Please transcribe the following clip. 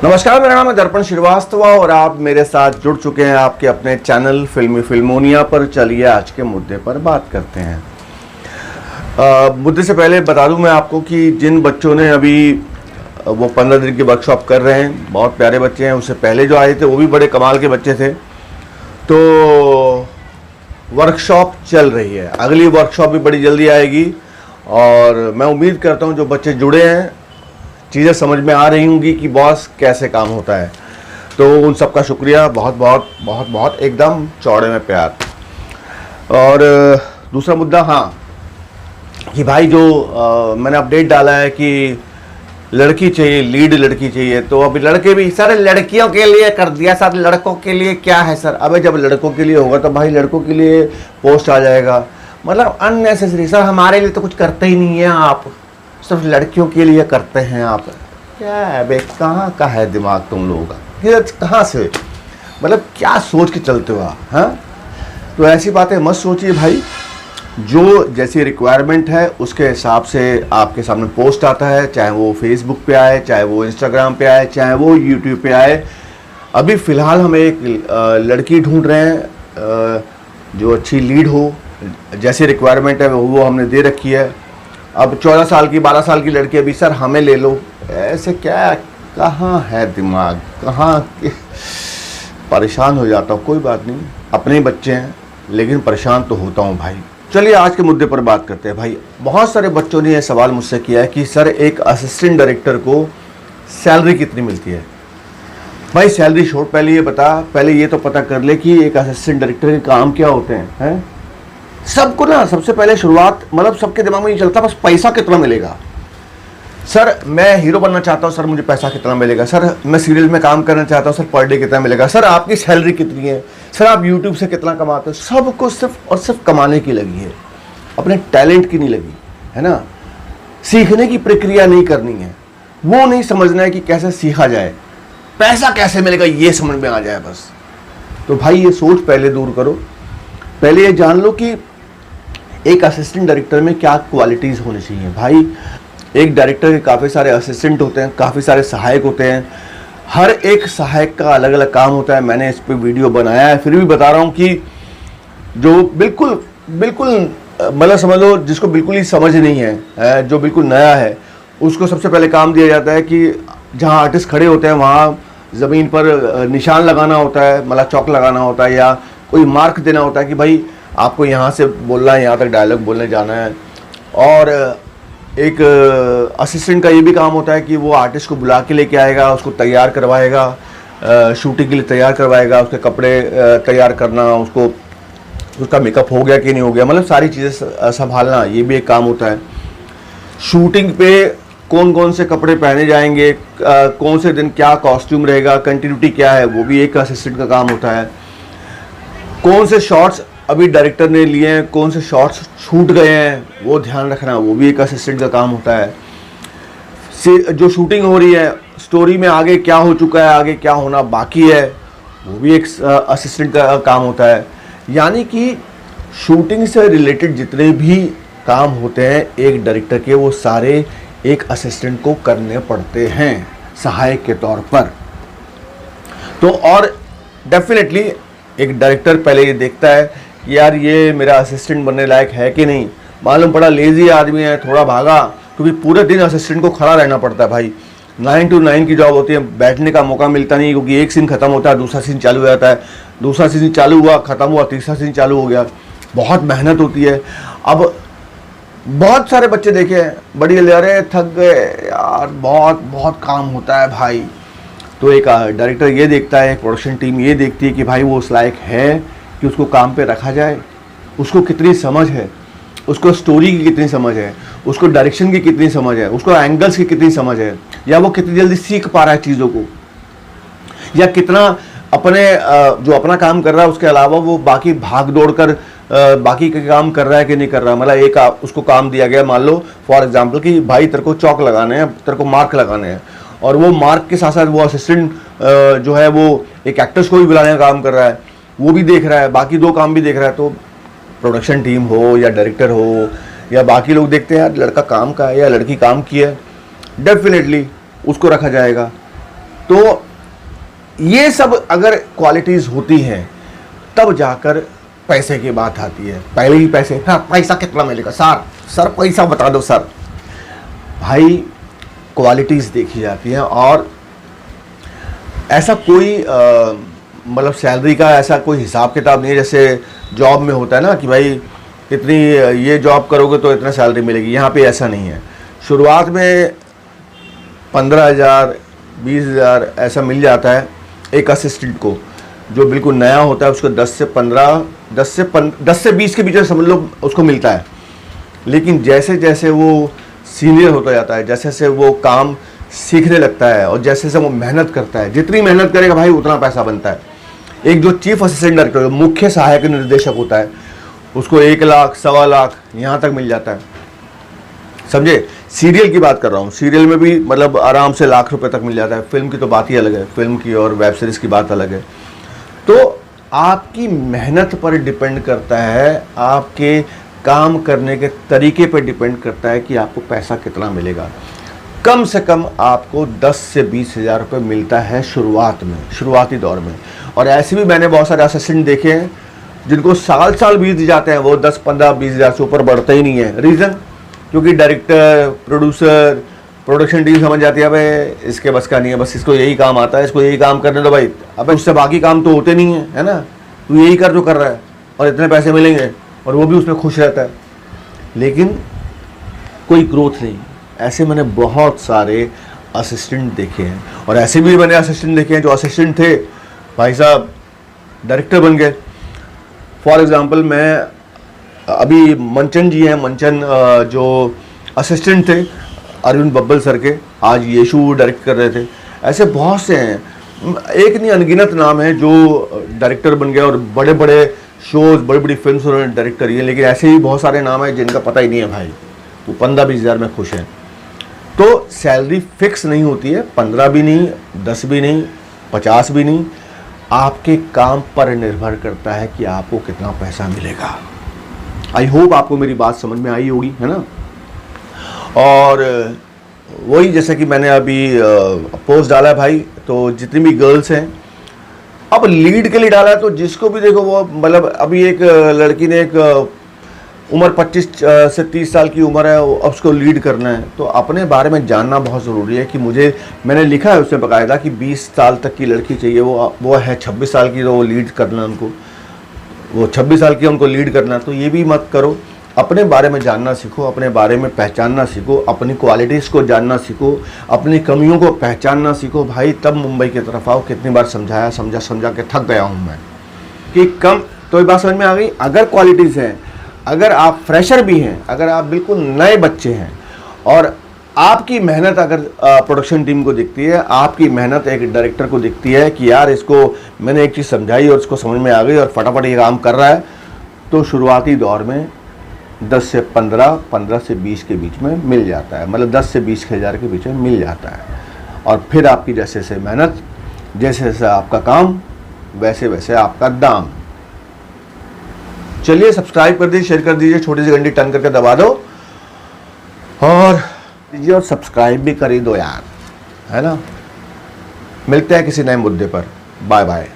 नमस्कार, मेरा नाम है दर्पण श्रीवास्तव और आप मेरे साथ जुड़ चुके हैं आपके अपने चैनल फिल्मी फिल्मोनिया पर। चलिए आज के मुद्दे पर बात करते हैं। मुद्दे से पहले बता दूं मैं आपको कि जिन बच्चों ने अभी वो 15 दिन की वर्कशॉप कर रहे हैं, बहुत प्यारे बच्चे हैं। उससे पहले जो आए थे वो भी बड़े कमाल के बच्चे थे। तो वर्कशॉप चल रही है, अगली वर्कशॉप भी बड़ी जल्दी आएगी और मैं उम्मीद करता हूं जो बच्चे जुड़े हैं चीज़ें समझ में आ रही होंगी कि बॉस कैसे काम होता है। तो उन सबका शुक्रिया, बहुत बहुत बहुत बहुत एकदम चौड़े में प्यार। और दूसरा मुद्दा, हाँ, कि भाई जो मैंने अपडेट डाला है कि लड़की चाहिए, लीड लड़की चाहिए, तो अभी लड़के भी सर लड़कियों के लिए कर दिया, सर लड़कों के लिए क्या है सर। अबे जब लड़कों के लिए होगा तो भाई लड़कों के लिए पोस्ट आ जाएगा। मतलब अननेसेसरी। सर हमारे लिए तो कुछ करते ही नहीं है आप, सिर्फ लड़कियों के लिए करते हैं आप। क्या है बे, कहाँ का है दिमाग तुम लोगों का, कहाँ से, मतलब क्या सोच के चलते हो आप? हाँ, तो ऐसी बातें मत सोचिए भाई। जो जैसी रिक्वायरमेंट है उसके हिसाब से आपके सामने पोस्ट आता है, चाहे वो फेसबुक पे आए, चाहे वो इंस्टाग्राम पे आए, चाहे वो यूट्यूब पे आए। अभी फ़िलहाल हम एक लड़की ढूंढ रहे हैं जो अच्छी लीड हो, जैसी रिक्वायरमेंट है वो हमने दे रखी है। अब 14 साल की 12 साल की लड़की अभी सर हमें ले लो, ऐसे क्या, कहाँ है दिमाग, कहाँ परेशान हो जाता हूँ। कोई बात नहीं, अपने ही बच्चे हैं, लेकिन परेशान तो होता हूँ भाई। चलिए आज के मुद्दे पर बात करते हैं भाई। बहुत सारे बच्चों ने यह सवाल मुझसे किया है कि सर एक असिस्टेंट डायरेक्टर को सैलरी कितनी मिलती है। भाई सैलरी छोड़, पहले ये बता, पहले ये तो पता कर ले कि एक असिस्टेंट डायरेक्टर के काम क्या होते हैं। सबको ना सबसे पहले शुरुआत, मतलब सबके दिमाग में ये चलता बस पैसा कितना मिलेगा। सर मैं हीरो बनना चाहता हूँ, सर मुझे पैसा कितना मिलेगा। सर मैं सीरियल में काम करना चाहता हूँ, सर पर डे कितना मिलेगा। सर आपकी सैलरी कितनी है। सर आप यूट्यूब से कितना कमाते हो। सबको सिर्फ और सिर्फ कमाने की लगी है, अपने टैलेंट की नहीं लगी है ना। सीखने की प्रक्रिया नहीं करनी है, वो नहीं समझना है कि कैसे सीखा जाए, पैसा कैसे मिलेगा ये समझ में आ जाए बस। तो भाई ये सोच पहले दूर करो। पहले ये जान लो कि एक असिस्टेंट डायरेक्टर में क्या क्वालिटीज़ होनी चाहिए। भाई एक डायरेक्टर के काफ़ी सारे असिस्टेंट होते हैं, काफ़ी सारे सहायक होते हैं। हर एक सहायक का अलग अलग काम होता है। मैंने इस पर वीडियो बनाया है, फिर भी बता रहा हूँ कि जो बिल्कुल बिल्कुल मतलब समझ लो जिसको बिल्कुल ही समझ नहीं है, जो बिल्कुल नया है, उसको सबसे पहले काम दिया जाता है कि जहाँ आर्टिस्ट खड़े होते हैं वहाँ ज़मीन पर निशान लगाना होता है, मतलब चौक लगाना होता है, या कोई मार्क देना होता है कि भाई आपको यहाँ से बोलना है, यहाँ तक डायलॉग बोलने जाना है। और एक असिस्टेंट का ये भी काम होता है कि वो आर्टिस्ट को बुला के लेके आएगा, उसको तैयार करवाएगा, शूटिंग के लिए तैयार करवाएगा, उसके कपड़े तैयार करना, उसको उसका मेकअप हो गया कि नहीं हो गया, मतलब सारी चीज़ें संभालना, ये भी एक काम होता है। शूटिंग पे कौन कौन से कपड़े पहने जाएंगे, कौन से दिन क्या कॉस्ट्यूम रहेगा, कंटिन्यूटी क्या है, वो भी एक असिस्टेंट का काम होता है। कौन से शॉट्स अभी डायरेक्टर ने लिए हैं, कौन से शॉट्स छूट गए हैं, वो ध्यान रखना, वो भी एक असिस्टेंट का काम होता है। जो शूटिंग हो रही है, स्टोरी में आगे क्या हो चुका है, आगे क्या होना बाकी है, वो भी एक असिस्टेंट का काम होता है। यानी कि शूटिंग से रिलेटेड जितने भी काम होते हैं एक डायरेक्टर के, वो सारे एक असिस्टेंट को करने पड़ते हैं सहायक के तौर पर। तो और डेफिनेटली एक डायरेक्टर पहले ये देखता है कि यार ये मेरा असिस्टेंट बनने लायक है कि नहीं। मालूम पड़ा लेजी आदमी है, थोड़ा भागा, क्योंकि पूरे दिन असिस्टेंट को खड़ा रहना पड़ता है भाई। 9 to 9 की जॉब होती है, बैठने का मौका मिलता नहीं, क्योंकि एक सीन खत्म होता है दूसरा सीन चालू हो जाता है, दूसरा सीन चालू हुआ खत्म हुआ, तीसरा सीन चालू हो गया। बहुत मेहनत होती है। अब बहुत सारे बच्चे देखे बड़ी अरे थक गए यार, बहुत बहुत काम होता है भाई। तो एक डायरेक्टर ये देखता है, एक प्रोडक्शन टीम ये देखती है कि भाई वो उस लायक है कि उसको काम पे रखा जाए, उसको कितनी समझ है, उसको स्टोरी की कितनी समझ है, उसको डायरेक्शन की कितनी समझ है, उसको एंगल्स की कितनी समझ है, या वो कितनी जल्दी सीख पा रहा है चीज़ों को, या कितना अपने जो अपना काम कर रहा है उसके अलावा वो बाकी भाग दौड़ कर बाकी का काम कर रहा है कि नहीं कर रहा। मतलब एक उसको काम दिया गया, मान लो फॉर एग्जांपल कि भाई तेरे को चौक लगाने हैं, तेरे को मार्क लगाने हैं, और वो मार्क के साथ साथ वो असिस्टेंट जो है वो एक एक्टर्स को भी बुलाने का काम कर रहा है, वो भी देख रहा है, बाकी दो काम भी देख रहा है। तो प्रोडक्शन टीम हो या डायरेक्टर हो या बाकी लोग देखते हैं यार लड़का काम का है या लड़की काम की है, डेफिनेटली उसको रखा जाएगा। तो ये सब अगर क्वालिटीज होती हैं तब जाकर पैसे की बात आती है। पहले ही पैसे, हाँ पैसा कितना मिलेगा सर पैसा बता दो सर। भाई क्वालिटीज देखी जाती हैं, और ऐसा कोई मतलब सैलरी का ऐसा कोई हिसाब किताब नहीं है जैसे जॉब में होता है ना कि भाई इतनी ये जॉब करोगे तो इतना सैलरी मिलेगी। यहाँ पे ऐसा नहीं है। शुरुआत में 15,000 20,000 ऐसा मिल जाता है एक असिस्टेंट को, जो बिल्कुल नया होता है उसको 10 से 20 के बीच में समझ लो उसको मिलता है। लेकिन जैसे जैसे वो सीनियर होता जाता है, जैसे जैसे वो काम सीखने लगता है और जैसे जैसे वो मेहनत करता है, जितनी मेहनत करेगा भाई उतना पैसा बनता है। एक जो चीफ असिस्टेंट डायरेक्टर, मुख्य सहायक निर्देशक होता है, उसको 1 लाख 1.25 लाख यहाँ तक मिल जाता है। समझे? सीरियल की बात कर रहा हूँ, सीरियल में भी मतलब आराम से लाख रुपए तक मिल जाता है। फिल्म की तो बात ही अलग है, फिल्म की और वेब सीरीज की बात अलग है। तो आपकी मेहनत पर डिपेंड करता है, आपके काम करने के तरीके पर डिपेंड करता है कि आपको पैसा कितना मिलेगा। कम से कम आपको 10 से 20 हज़ार रुपये मिलता है शुरुआत में, शुरुआती दौर में। और ऐसे भी मैंने बहुत सारे असिस्टेंट देखे हैं जिनको साल बीत जाते हैं, वो 10 15 20 हज़ार से ऊपर बढ़ते ही नहीं है। रीज़न? क्योंकि डायरेक्टर, प्रोड्यूसर, प्रोडक्शन टीम समझ जाती है भाई इसके बस का नहीं है, बस इसको यही काम आता है, इसको यही काम करने दो भाई, अब उससे बाकी काम तो होते नहीं है ना, तू यही कर जो कर रहा है और इतने पैसे मिलेंगे, और वो भी उसमें खुश रहता है। लेकिन कोई ग्रोथ नहीं। ऐसे मैंने बहुत सारे असिस्टेंट देखे हैं, और ऐसे भी मैंने असिस्टेंट देखे हैं जो असिस्टेंट थे भाई साहब डायरेक्टर बन गए। फॉर एग्जांपल मैं अभी मंचन जी हैं, मंचन जो असिस्टेंट थे अरविंद बब्बल सर के, आज यीशु डायरेक्ट कर रहे थे। ऐसे बहुत से हैं, एक नहीं अनगिनत नाम है जो डायरेक्टर बन गए और बड़े बड़े शोज, बड़ी बड़ी फिल्म्स उन्होंने डायरेक्ट करी है। लेकिन ऐसे ही बहुत सारे नाम हैं जिनका पता ही नहीं है भाई, वो 15-20 हज़ार में खुश हैं। तो सैलरी फिक्स नहीं होती है, 15 भी नहीं, 10 भी नहीं, 50 भी नहीं। आपके काम पर निर्भर करता है कि आपको कितना पैसा मिलेगा। आई होप आपको मेरी बात समझ में आई होगी, है ना। और वही जैसे कि मैंने अभी पोस्ट डाला है भाई, तो जितनी भी गर्ल्स हैं, अब लीड के लिए डाला है तो जिसको भी देखो वो मतलब अभी एक लड़की ने एक उम्र 25 से 30 साल की उम्र है, अब उसको लीड करना है, तो अपने बारे में जानना बहुत ज़रूरी है। कि मैंने लिखा है उसमें बकायदा कि 20 साल तक की लड़की चाहिए, वो है 26 साल की, तो वो लीड करना उनको, वो 26 साल की उनको लीड करना। तो ये भी मत करो, अपने बारे में जानना सीखो, अपने बारे में पहचानना सीखो, अपनी क्वालिटीज़ को जानना सीखो, अपनी कमियों को पहचानना सीखो भाई, तब मुंबई की तरफ आओ। कितनी बार समझा के थक गया हूँ मैं कि कम, तो ये बात समझ में आ गई। अगर क्वालिटीज़ हैं, अगर आप फ्रेशर भी हैं, अगर आप बिल्कुल नए बच्चे हैं, और आपकी मेहनत अगर प्रोडक्शन टीम को दिखती है, आपकी मेहनत एक डायरेक्टर को दिखती है कि यार इसको मैंने एक चीज़ समझाई और इसको समझ में आ गई और फटाफट ये काम कर रहा है, तो शुरुआती दौर में 10 से 15 से 20 के बीच में मिल जाता है। मतलब 10 से 20 हज़ार के बीच में मिल जाता है। और फिर आपकी जैसे जैसे मेहनत, जैसे जैसे आपका काम, वैसे वैसे आपका दाम। चलिए सब्सक्राइब कर दीजिए, शेयर कर दीजिए, छोटी सी घंटी टन करके दबा दो और दीजिए, और सब्सक्राइब भी कर ही दो यार, है ना। मिलते हैं किसी नए मुद्दे पर। Bye bye.